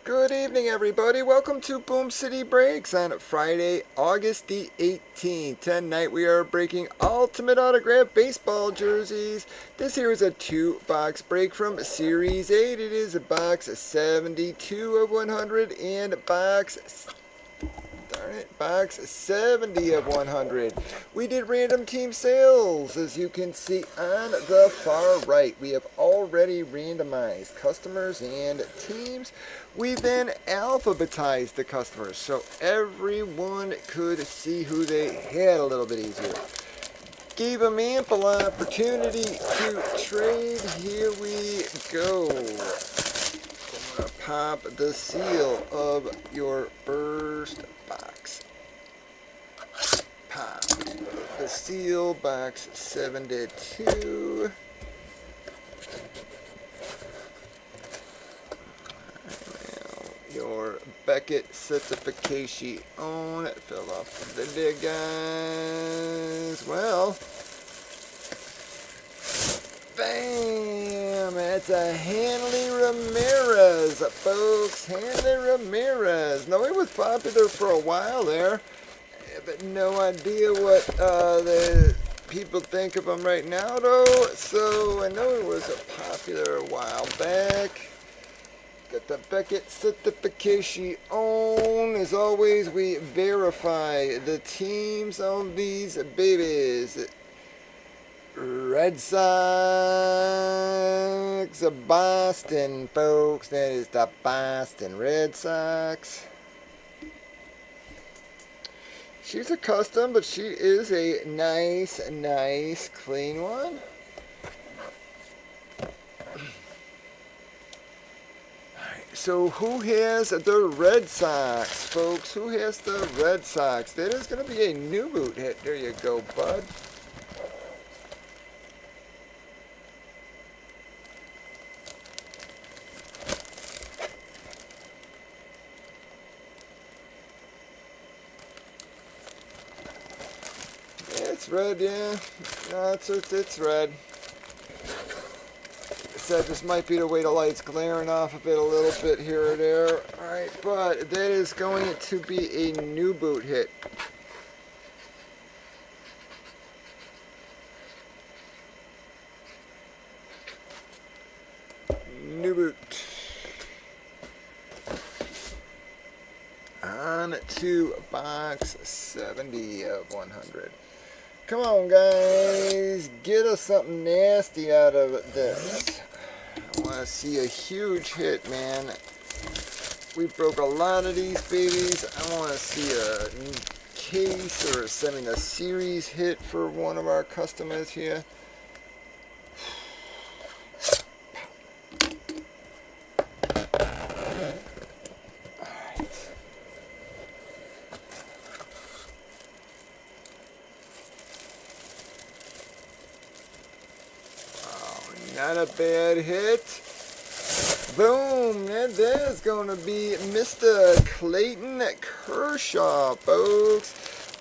Good evening, everybody. Welcome to Boom City Breaks on Friday, August the 18th. Tonight we are breaking Ultimate Autograph Baseball jerseys. This here is a 2-box break from Series 8. It is box 72 of 100 and box 70 of 100. We did random team sales, as you can see on the far right. We have already randomized customers and teams. We then alphabetized the customers so everyone could see who they had a little bit easier. Gave them ample opportunity to trade. Here we go. Pop the seal of your first box. Pop the seal, box 72. Your Beckett certification on. Fill off the lid, guys. Well, bam! It's a Hanley Rameriez, folks. Hanley Rameriez. No, he was popular for a while there, but no idea what the people think of him right now, though. So I know he was popular a while back. Got the Beckett certification on. As always, we verify the teams on these babies. Red Sox of Boston, folks. That is the Boston Red Sox. She's a custom, but she is a nice, clean one. So who has the Red Sox, folks? Who has the Red Sox? That is going to be a new boot hit. There you go, bud. It's red, yeah. No, it's red. Said this might be the way the light's glaring off of it a little bit here or there. Alright, but that is going to be a new boot hit. New boot. On to box 70 of 100. Come on, guys. Get us something nasty out of this. I want to see a huge hit, man. We broke a lot of these babies. I want to see a case or a series hit for one of our customers here. Not a bad hit. Boom. That is going to be Mr. Clayton Kershaw, folks.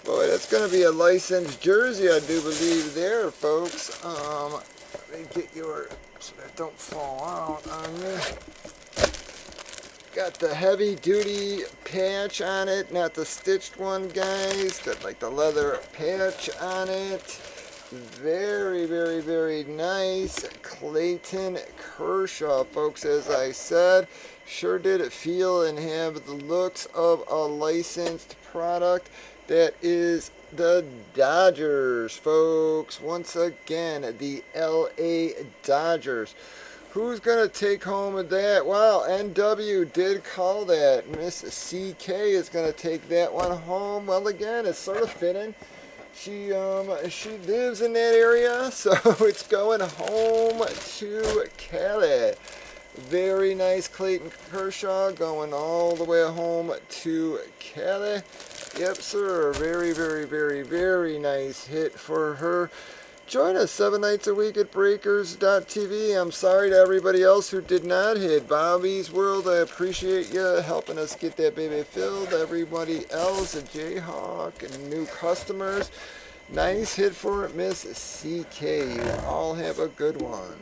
Boy, that's going to be a licensed jersey, I do believe there, folks. Let me get your, so that don't fall out on you. Got the heavy duty patch on it, not the stitched one, guys. Got like the leather patch on it. Very, very nice. Clayton Kershaw, folks, as I said. Sure did feel and have the looks of a licensed product. That is the Dodgers, folks. Once again, the LA Dodgers. Who's going to take home with that? Well, NW did call that. Miss CK is going to take that one home. Well, again, it's sort of fitting. She lives in that area, so it's going home to Cali. Very nice Clayton Kershaw going all the way home to Cali. Yep, sir. Very nice hit for her. Join us 7 nights a week at breakers.tv. I'm sorry to everybody else who did not hit Bobby's World. I appreciate you helping us get that baby filled. Everybody else, a Jayhawk and new customers. Nice hit for Miss CK. You all have a good one.